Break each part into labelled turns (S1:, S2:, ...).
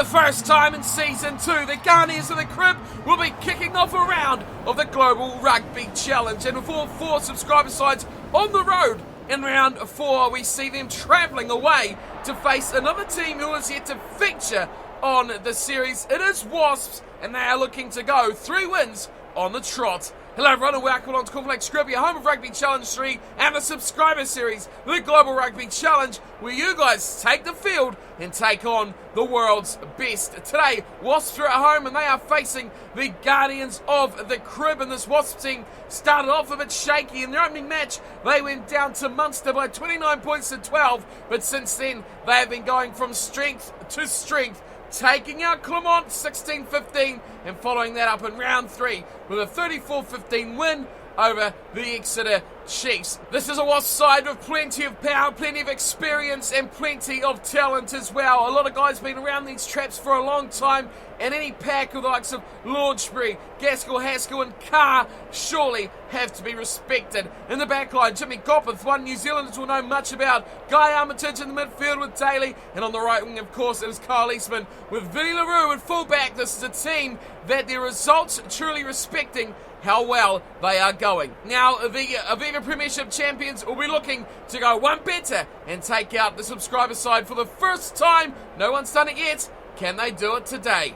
S1: the first time in Season 2, the Guardians of the Crib will be kicking off a round of the Global Rugby Challenge. And with all 4 subscriber sides on the road in round 4, we see them travelling away to face another team who is yet to feature on the series. It is Wasps, and they are looking to go 3 wins on the trot. Hello everyone and welcome on to Cornflakes Crib, your home of Rugby Challenge 3 and the subscriber series, the Global Rugby Challenge, where you guys take the field and take on the world's best. Today, Wasps are at home and they are facing the Guardians of the Crib, and this Wasps team started off a bit shaky. In their opening match, they went down to Munster by 29 points to 12, but since then, they have been going from strength to strength, taking out Clermont 16-15 and following that up in round 3 with a 34-15 win over the Exeter Chiefs. This is a Wasps side with plenty of power, plenty of experience and plenty of talent as well. A lot of guys been around these traps for a long time, and any pack of the likes of Launchbury, Gaskell, Haskell and Carr surely have to be respected. In the back line, Jimmy Gopperth, one New Zealanders will know much about. Guy Armitage in the midfield with Daly, and on the right wing, of course, it is Kyle Eastman with Vinnie LaRue at fullback. This is a team that their results truly respecting how well they are going. Now, the Aviva Premiership champions will be looking to go one better and take out the subscriber side for the first time. No one's done it yet. Can they do it today?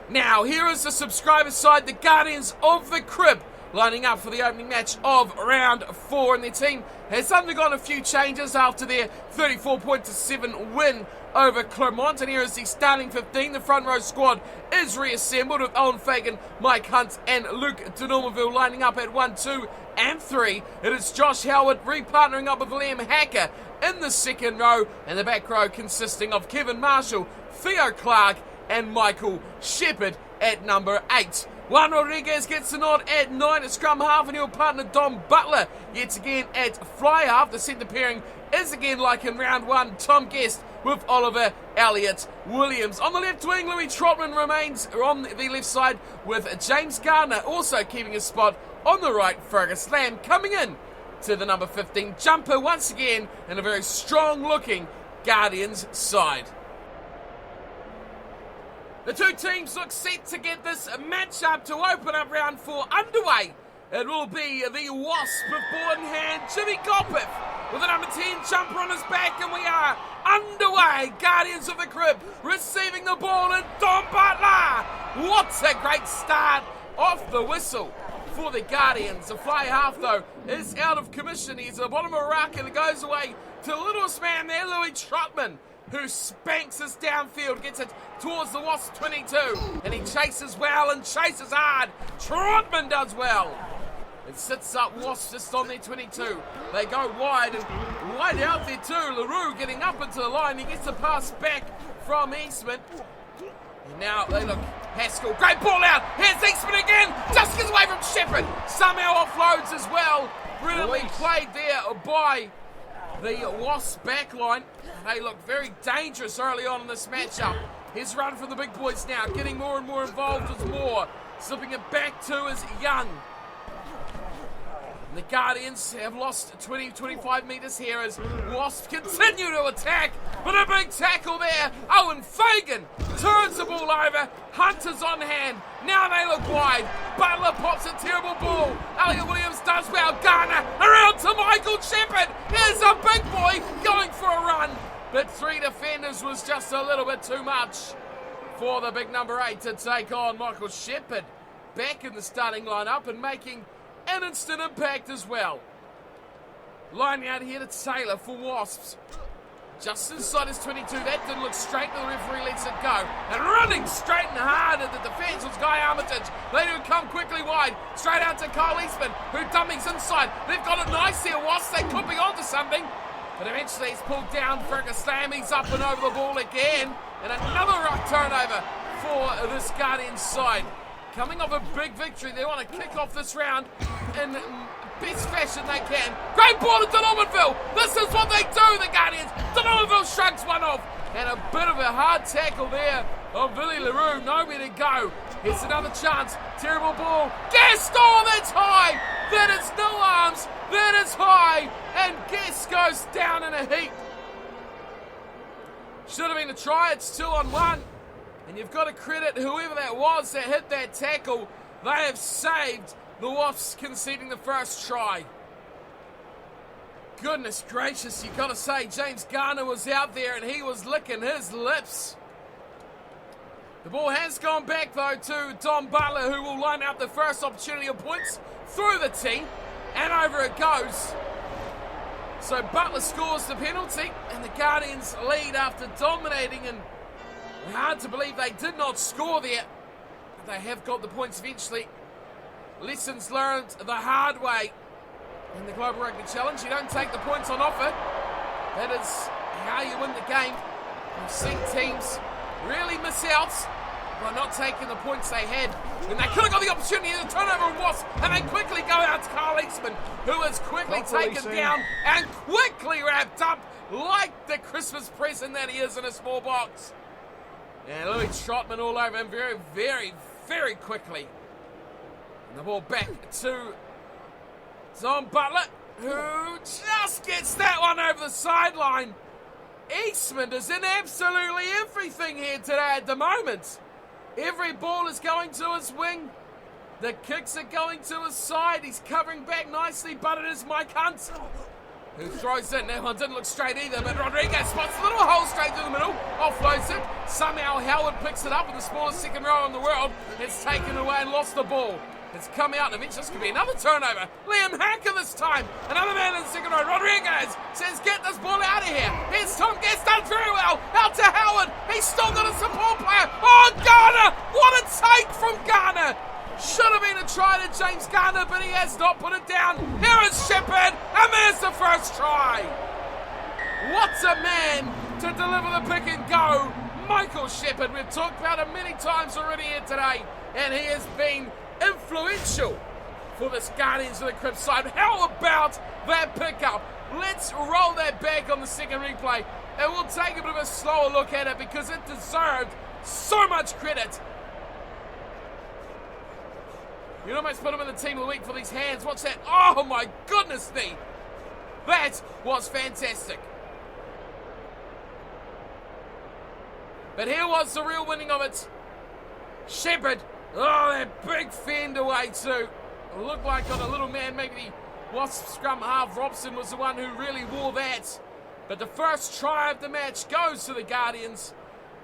S1: Now, here is the subscriber side, the Guardians of the Crib, lining up for the opening match of round 4, and their team has undergone a few changes after their 34-7 win over Clermont. And here is the starting 15. The front row squad is reassembled with Owen Fagan, Mike Hunt and Luke de Normanville lining up at 1, 2 and 3. It is Josh Howard re-partnering up with Liam Hacker in the second row, and the back row consisting of Kevin Marshall, Theo Clark and Michael Shepherd at number 8. Juan Rodriguez gets the nod at 9 at scrum half, and he'll partner Dom Butler yet again at fly half. The centre pairing is again like in round 1, Tom Guest with Oliver Elliott-Williams. On the left wing, Louis Trotman remains on the left side with James Gardner also keeping his spot on the right. Fergus Lamb coming in to the number 15 jumper once again in a very strong looking Guardians side. The two teams look set to get this matchup to open up round 4 underway. It will be the Wasp with ball in hand, Jimmy Gopperth with a number 10 jumper on his back, and we are underway. Guardians of the Crib receiving the ball, and Dom Butler. What a great start off the whistle for the Guardians. The fly half, though, is out of commission. He's at the bottom of a ruck, and it goes away to the littlest man there, Louis Trotman, who spanks us downfield, gets it towards the Wasp 22, and he chases well and chases hard. Trotman does well. It sits up Wasp just on their 22. They go wide, and wide out there too. LaRue getting up into the line. He gets a pass back from Eastman. And now they look. Haskell, great ball out. Here's Eastman again. Just gets away from Shepherd. Somehow offloads as well. Brilliantly played there by the Wasp backline. They look very dangerous early on in this matchup. His run from the big boys now, getting more and more involved with Moore. Slipping it back to is Young. And the Guardians have lost 20-25 metres here as Wasps continue to attack. But a big tackle there. Owen Fagan turns the ball over. Hunter's on hand. Now they look wide. Butler pops a terrible ball. Elliott-Williams does well. Garner around to Michael Shepherd. Here's a big boy going for a run. But 3 defenders was just a little bit too much for the big number 8 to take on. Michael Shepherd back in the starting lineup and making an instant impact as well. Lining out here to Taylor for Wasps. Just inside his 22. That didn't look straight. The referee lets it go. And running straight and hard at the defence was Guy Armitage. They do come quickly wide. Straight out to Kyle Eastman, who dummies inside. They've got it nice here, Wasps. They could be onto something. But eventually it's pulled down. Fergus Lamb, he's up and over the ball again. And another ruck turnover for this Guardians side. Coming off a big victory, they want to kick off this round in best fashion they can. Great ball to de Normanville. This is what they do, the Guardians. De Normanville shrugs one off. And a bit of a hard tackle there of Billy LaRue. Nowhere to go. Here's another chance. Terrible ball. Guest, oh, that's high. That is no arms. That is high. And Guest goes down in a heap. Should have been a try. It's 2-on-1. And you've got to credit whoever that was that hit that tackle. They have saved the Wasps conceding the first try. Goodness gracious, you got to say, James Garner was out there and he was licking his lips. The ball has gone back though to Dom Butler, who will line up the first opportunity of points through the tee, and over it goes. So Butler scores the penalty and the Guardians lead after dominating, and hard to believe they did not score there. But they have got the points eventually. Lessons learned the hard way in the Global Rugby Challenge. You don't take the points on offer. That is how you win the game. We've seen teams really miss out by not taking the points they had. And they could have got the opportunity to turn over a Wasp, and they quickly go out to Carl Eastman, who is quickly taken down and quickly wrapped up like the Christmas present that he is in a small box. And Louis Trotman all over him very, very, very quickly. And the ball back to Dom Butler, who just gets that one over the sideline. Eastman is in absolutely everything here today at the moment. Every ball is going to his wing. The kicks are going to his side. He's covering back nicely, but it is Mike Hunt who throws it. That one didn't look straight either, but Rodriguez spots a little hole straight through the middle, offloads it. Somehow Howard picks it up with the smallest second row in the world. It's taken away and lost the ball. It's come out, and eventually this could be another turnover. Liam Hacker this time. Another man in the second row. Rodriguez says, get this ball out of here. Here's Tom Guest, done very well. Out to Howard. He's still got a support player. Oh, Garner! What a take from Garner! Should have been a try to James Garner, but he has not put it down. Here is Shepherd, and there's the first try. What a man to deliver the pick and go. Michael Shepherd, we've talked about him many times already here today, and he has been influential for this Guardians of the Crib side. How about that pickup? Let's roll that back on the second replay, and we'll take a bit of a slower look at it because it deserved so much credit. You'd almost put him in the team of the week for these hands. Watch that. Oh my goodness me. That was fantastic. But here was the real winning of it. Shepherd. Oh, that big fend away too. It looked like on a little man, maybe the Wasp scrum half Robson was the one who really wore that. But the first try of the match goes to the Guardians.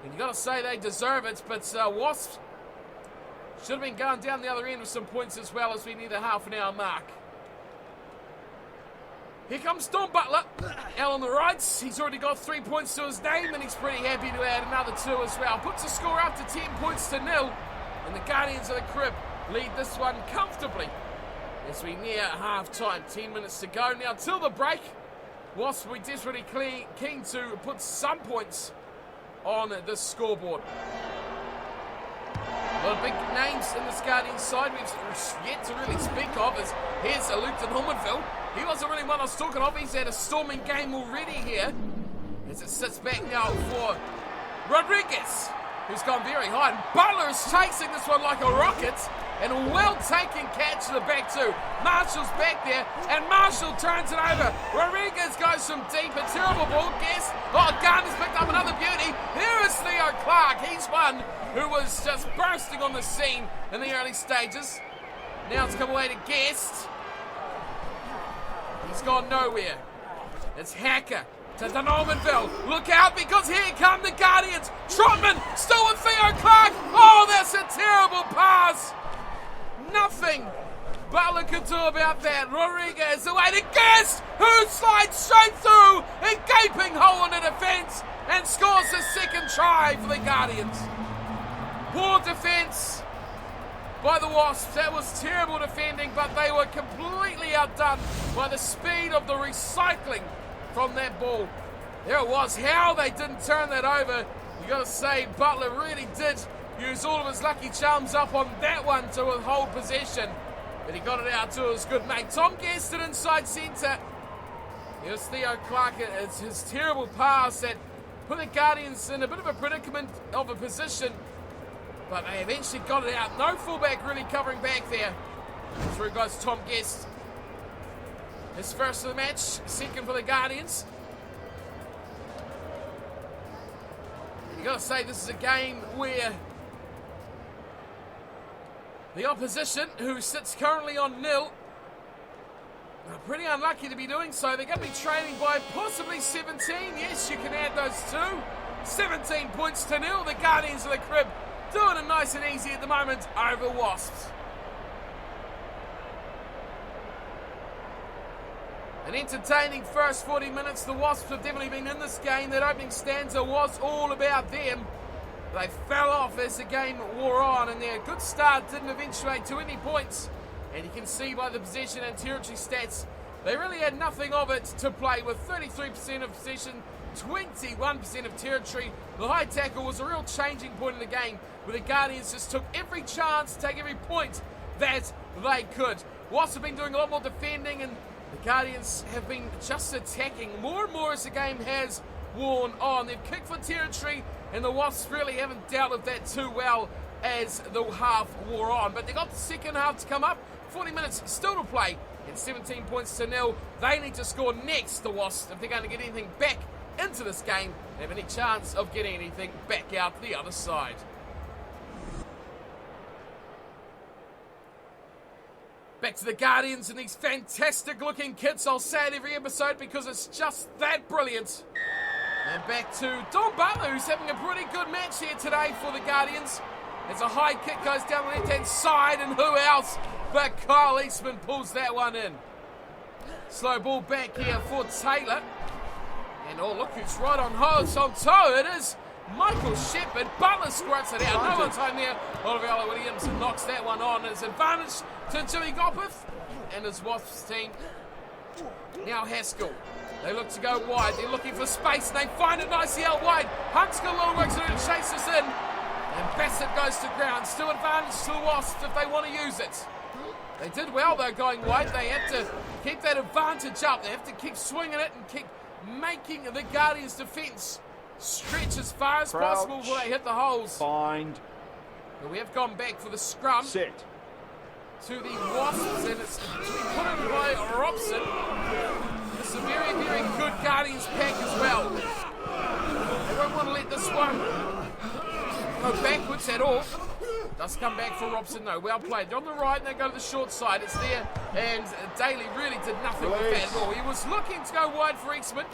S1: And you got to say they deserve it. But Wasps should have been going down the other end with some points as well as we need a half an hour mark. Here comes Dom Butler. Out on the right. He's already got 3 points to his name, and he's pretty happy to add another 2 as well. Puts the score up to 10 points to 0. And the Guardians of the Crib lead this one comfortably as we near half-time. 10 minutes to go now till the break. Wasps will be desperately keen to put some points on the scoreboard. A lot of big names in this Guardians side we've yet to really speak of. Here's Luton Hormanville. He wasn't really one I was talking of. He's had a storming game already here as it sits back now for Rodriguez, who's gone very high. And Butler is chasing this one like a rocket. And a well-taken catch to the back too. Marshall's back there, and Marshall turns it over. Rodriguez goes from deep, a terrible ball. Guess. Oh, Garner's picked up another beauty. Here is Theo Clark. He's one who was just bursting on the scene in the early stages. Now it's come away to Guest. He's gone nowhere. It's Hacker to the Normanville. Look out, because here come the Guardians. Trotman still with Theo Clark. Oh, that's a terrible pass. Nothing Butler could do about that. Rodriguez away to Guest, who slides straight through a gaping hole in the defence and scores the second try for the Guardians. Poor defence by the Wasps. That was terrible defending, but they were completely outdone by the speed of the recycling from that ball. There it was. How they didn't turn that over. You got to say, Butler really did use all of his lucky charms up on that one to hold possession. But he got it out to his good mate. Tom Gaston inside centre. Here's Theo Clark. It's his terrible pass that put the Guardians in a bit of a predicament of a position. But they eventually got it out. No fullback really covering back there. Through goes Tom Guest. His first of the match. Second for the Guardians. gotta say, this is a game where the opposition, who sits currently on 0, are pretty unlucky to be doing so. They're going to be trailing by possibly 17. Yes, you can add those two. 17 points to 0. The Guardians of the Crib doing it nice and easy at the moment over Wasps. An entertaining first 40 minutes. The Wasps have definitely been in this game. That opening stanza was all about them. They fell off as the game wore on, and their good start didn't eventuate to any points. And you can see by the possession and territory stats, they really had nothing of it to play with. 33% of possession, 21% of territory. The high tackle was a real changing point in the game, where the Guardians just took every chance to take every point that they could. Wasps have been doing a lot more defending, and the Guardians have been just attacking more and more as the game has worn on. They've kicked for territory, and the Wasps really haven't dealt with that too well as the half wore on. But they got the second half to come up. 40 minutes still to play, and 17 points to 0. They need to score next, the Wasps, if they're going to get anything back into this game, have any chance of getting anything back out the other side. Back to the Guardians and these fantastic looking kits. I'll say it every episode because it's just that brilliant. And back to Don Butler, who's having a pretty good match here today for the Guardians. As a high kick goes down the left-hand side, and who else but Kyle Eastman pulls that one in. Slow ball back here for Taylor. And oh, look who's right on toe. It is Michael Shepherd. Butler squirts it out. No one time there. Oliver Williamson knocks that one on. His advantage to Jimmy Gopeth and his Wasps team. Now Haskell. They look to go wide. They're looking for space, and they find it nicely out wide. Hunt's got a little work to do to chase us in. And Bassett goes to ground. Still advantage to the Wasps if they want to use it. They did well, though, going wide. They have to keep that advantage up. They have to keep swinging it and keep making the Guardians' defence stretch as far as possible before they hit the holes.
S2: Find.
S1: But we have gone back for the scrum.
S2: Set.
S1: To the Wasps, and it's to be put in by Robson. It's a very, very good Guardians pack as well. They won't want to let this one go backwards at all. Does come back for Robson though. Well played. They're on the right and they go to the short side. It's there, and Daly really did nothing with that at all. He was looking to go wide for Eastman,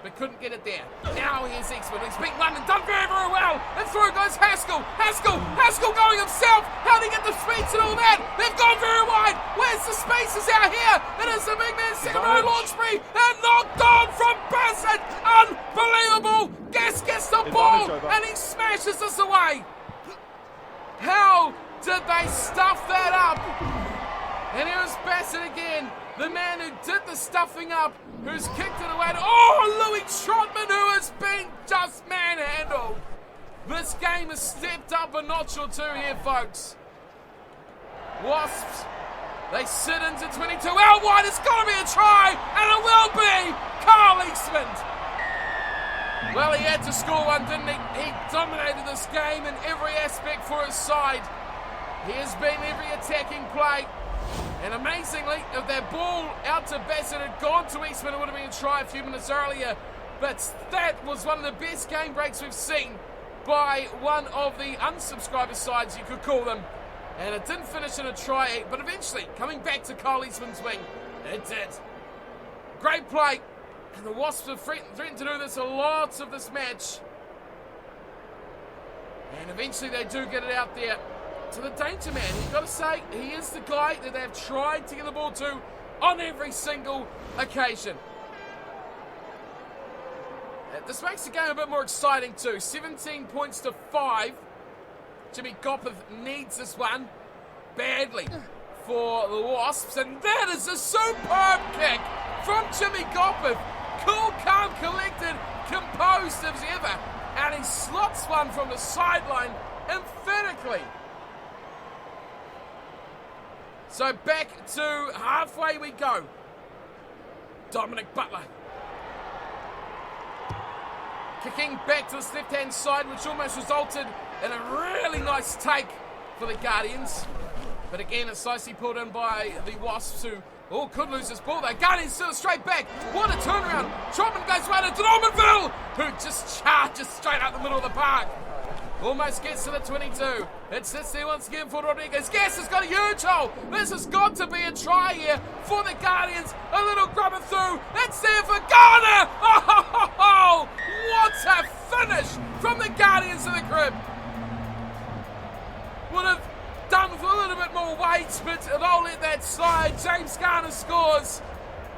S1: but couldn't get it there. Now here's Eastman. He's beaten one and done very, very well. And through goes Haskell. Haskell going himself. How did he get the speeds and all that? They've gone very wide. Where's the spaces out here? It is the big man second row launch free and knocked on from Bassett. Unbelievable. Guess gets the ball and he smashes us away. How did they stuff that up? And here's Bassett again. The man who did the stuffing up, who's kicked it away. Oh, Louis Trotman, who has been just manhandled. This game has stepped up a notch or two here, folks. Wasps, they sit into 22. Out wide, it's got to be a try, and it will be. Carl Eastman. Well, he had to score one, didn't he? He dominated this game in every aspect for his side. He has been every attacking play. And amazingly, if that ball out to Bassett had gone to Eastman, it would have been a try a few minutes earlier. But that was one of the best game breaks we've seen by one of the unsubscriber sides, you could call them. And it didn't finish in a try, but eventually, coming back to Kyle Eastman's wing, it did. Great play. And the Wasps have threatened to do this a lot of this match. And eventually they do get it out there to the danger man. You've got to say, he is the guy that they've tried to get the ball to on every single occasion. This makes the game a bit more exciting too. 17 points to 5. Jimmy Gopeth needs this one badly for the Wasps. And that is a superb kick from Jimmy Gopeth. Cool, calm, collected, composed as ever. And he slots one from the sideline emphatically. So back to halfway we go. Dominic Butler. Kicking back to this left-hand side, which almost resulted in a really nice take for the Guardians. But again, it's nicely pulled in by the Wasps, who Oh, could lose his ball there. Guardians still straight back. What a turnaround. Trotman goes right into Normanville, who just charges straight out the middle of the park. Almost gets to the 22. It sits there once again for Rodriguez. Guess has got a huge hole. This has got to be a try here for the Guardians. A little grubber through. It's there for Garner. Oh, what a finish from the Guardians of the Crib. Would have done with a little bit more weight, but they'll let that slide. James Garner scores.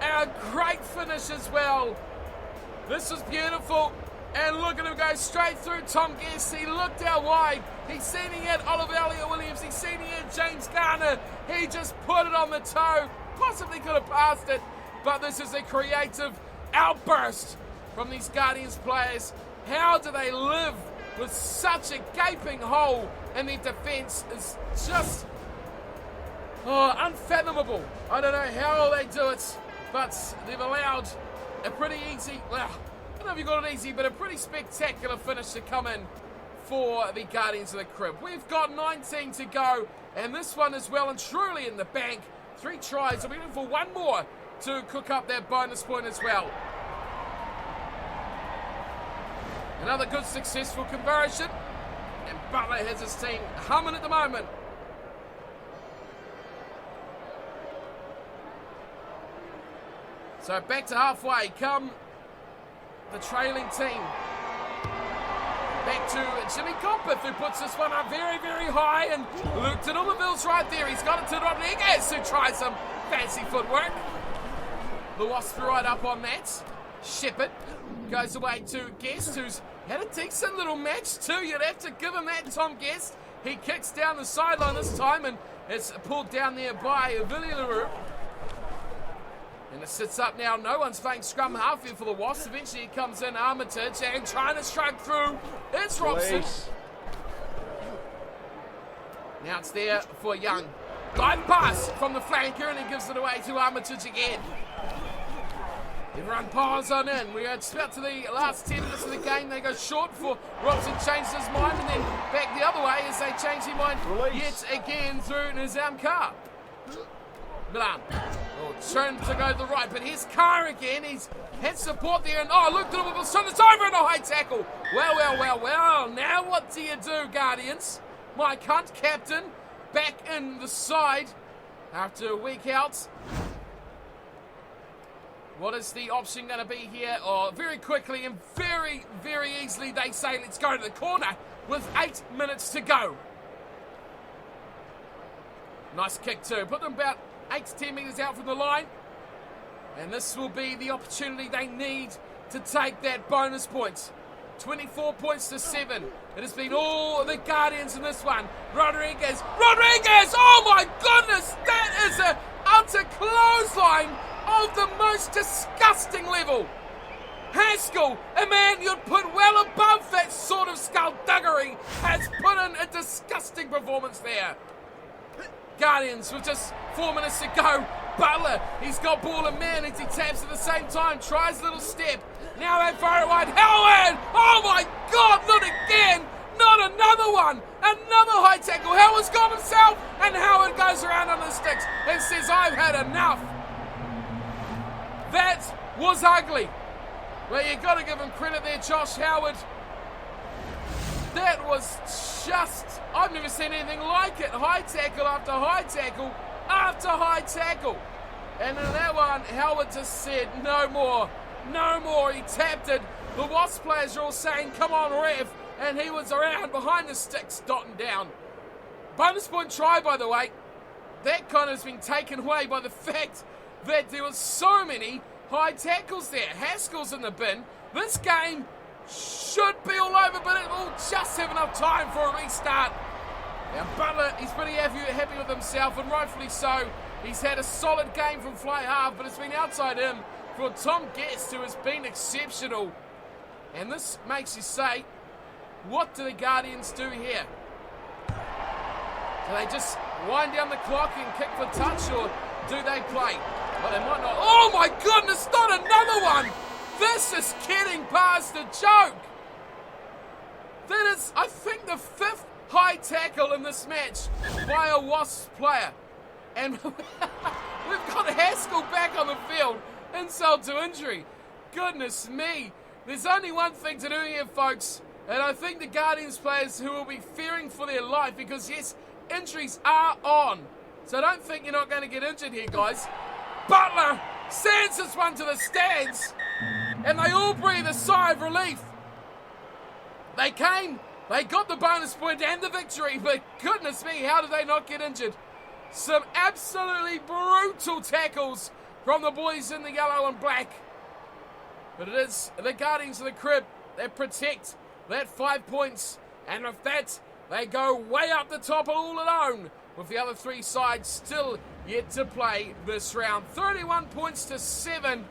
S1: And a great finish as well. This was beautiful. And look at him go straight through Tom Guest. He looked out wide. He's seen he had Oliver Elliott-Williams. He's seen he had James Garner. He just put it on the toe. Possibly could have passed it. But this is a creative outburst from these Guardians players. How do they live with such a gaping hole in their defence? Is just unfathomable. I don't know how they do it, but they've allowed a pretty easy, well, I don't know if you got it easy, but a pretty spectacular finish to come in for the Guardians of the Crib. We've got 19 to go, and this one is well and truly in the bank. 3 tries. We're looking for one more to cook up that bonus point as well. Another good successful conversion, and Butler has his team humming at the moment. So back to halfway come the trailing team. Back to Jimmy Competh, who puts this one up very, very high, and Luke de Normanville's right there. He's got it to Rodriguez, who tries some fancy footwork. The Wasps are right up on that. Shepherd goes away to Guest, who's had a decent little match too. You'd have to give him that, Tom Guest. He kicks down the sideline this time, and it's pulled down there by Villiers LaRue. And it sits up now. No one's playing scrum half here for the Wasps. Eventually it comes in Armitage and trying to strike through. It's Robson. Now it's there for Young. Dive pass from the flanker, and he gives it away to Armitage again. Everyone piles on in. We're about to the last 10 minutes of the game. They go short before Robson changes his mind, and then back the other way as they change their mind yet again through Nizam Carr. Milan. Trying to go to the right, but here's Carr again. He's had support there, and Luke de Normanville's turned this over in a high tackle. Well. Now what do you do, Guardians? Mike Hunt, captain, back in the side after a week out. What is the option going to be here? Very quickly and very, very easily they say, let's go to the corner with 8 minutes to go. Nice kick too. Put them about 8 to 10 metres out from the line. And this will be the opportunity they need to take that bonus point. 24 points to 7. It has been all the Guardians in this one. Rodriguez! Oh my goodness! That is an utter clothesline of the most disgusting level. Haskell, a man you'd put well above that sort of skullduggery, has put in a disgusting performance there. Guardians with just 4 minutes to go. Butler, he's got ball and man as he taps at the same time, tries a little step. Now at far wide, Howard! Oh my God, not again! Not another one! Another high tackle. Howard's got himself, and Howard goes around on the sticks and says, I've had enough. That was ugly. Well, you got to give him credit there, Josh Howard. That was just, I've never seen anything like it. High tackle after high tackle after high tackle. And in that one, Howard just said, no more. He tapped it. The Wasps players are all saying, come on, ref. And he was around behind the sticks, dotting down. Bonus point try, by the way. That kind of has been taken away by the fact that there were so many high tackles there. Haskell's in the bin. This game should be all over, but it will just have enough time for a restart. Now Butler, he's pretty happy with himself, and rightfully so. He's had a solid game from fly half, but it's been outside him for Tom Guest, who has been exceptional. And this makes you say, what do the Guardians do here? Do they just wind down the clock and kick for touch, or do they play? Well, they might not. Oh my goodness, not another one! This is getting past a joke. That is, I think, the 5th high tackle in this match by a Wasps player. And we've got Haskell back on the field, insult to injury. Goodness me. There's only one thing to do here, folks. And I think the Guardians players who will be fearing for their life because, yes, injuries are on. So don't think you're not going to get injured here, guys. Butler sends this one to the stands. And they all breathe a sigh of relief. They got the bonus point and the victory. But goodness me, how did they not get injured? Some absolutely brutal tackles from the boys in the yellow and black. But it is the Guardians of the Crib that protect that 5 points. And with that, they go way up the top all alone, with the other three sides still yet to play this round. 31 points to 7.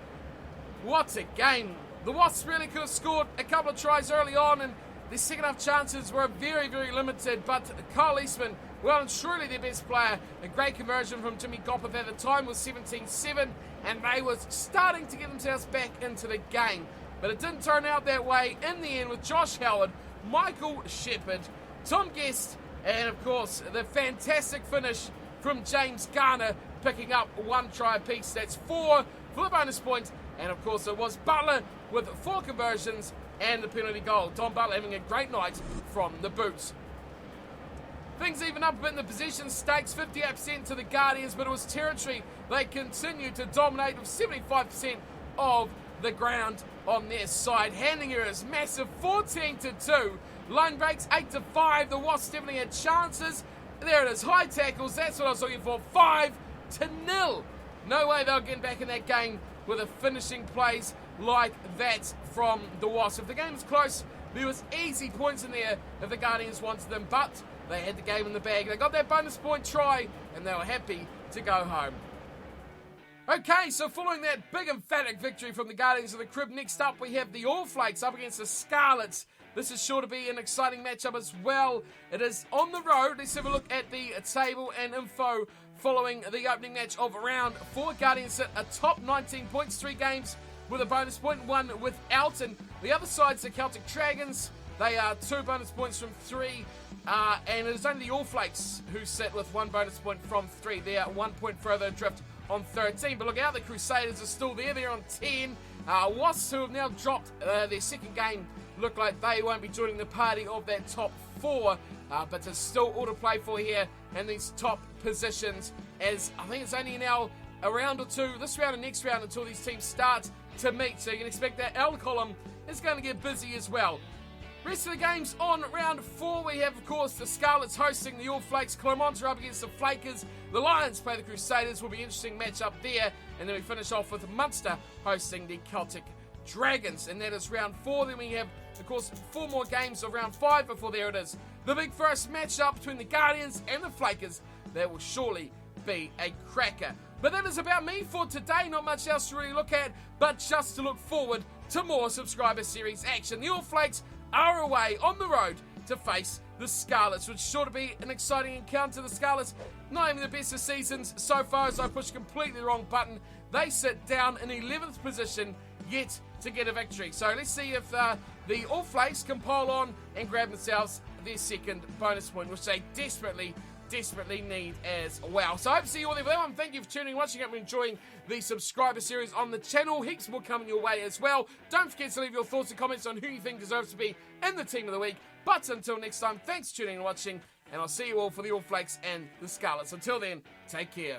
S1: What a game. The Wasps really could have scored a couple of tries early on, and the second half chances were very, very limited. But Carl Eastman, well and truly their best player. A great conversion from Jimmy Gopeth at the time was 17-7, and they were starting to get themselves back into the game. But it didn't turn out that way in the end, with Josh Howard, Michael Shepherd, Tom Guest, and of course the fantastic finish from James Garner, picking up 1 try apiece. That's 4 for the bonus point. And of course it was Butler with 4 conversions and the penalty goal. Tom Butler having a great night from the boots. Things even up a bit in the possession stakes, 58% to the Guardians, but it was territory. They continued to dominate with 75% of the ground on their side. Handling errors, massive 14-2. Line breaks 8-5. The Wasps definitely had chances. There it is, high tackles. That's what I was looking for. 5-0. No way they'll get back in that game with a finishing plays like that from the Wasps. If the game was close, there was easy points in there if the Guardians wanted them, but they had the game in the bag. They got that bonus point try, and they were happy to go home. Okay, so following that big emphatic victory from the Guardians of the Crib, next up we have the All Flakes up against the Scarlets. This is sure to be an exciting matchup as well. It is on the road. Let's have a look at the table and info following the opening match of round 4. Guardians sit atop 19 points, 3 games with a bonus point, 1 without. And the other side's the Celtic Dragons. They are 2 bonus points from 3. And it is only the All Flakes who sit with 1 bonus point from 3. They are 1 point further adrift on 13. But look out, the Crusaders are still there. They're on 10. Wasps, who have now dropped their second game, look like they won't be joining the party of that top 4. But there's still all to play for here in these top positions, as I think it's only now a round or 2, this round and next round, until these teams start to meet. So you can expect that L column is going to get busy as well. Rest of the games on round 4, we have, of course, the Scarlets hosting the All Flakes. Clermont are up against the Flakers. The Lions play the Crusaders. Will be an interesting matchup there. And then we finish off with Munster hosting the Celtic Dragons. And that is round 4. Then we have, of course, 4 more games of round 5 before there it is. The big first matchup between the Guardians and the Flakers. That will surely be a cracker. But that is about me for today. Not much else to really look at, but just to look forward to more Subscriber Series action. The All Flakes are away on the road to face the Scarlets, which is sure to be an exciting encounter. The Scarlets, not even the best of seasons so far, as I pushed completely the wrong button. They sit down in 11th position, yet to get a victory. So let's see if the All Flakes can pile on and grab themselves their second bonus point, which they desperately need as well. So I hope to see you all there for that one. Thank you for tuning in, watching. Hope you're enjoying the Subscriber Series on the channel. Heaps more coming your way as well. Don't forget to leave your thoughts and comments on who you think deserves to be in the Team of the Week. But until next time, thanks for tuning in and watching, and I'll see you all for the All Flakes and the Scarlets. Until then, take care.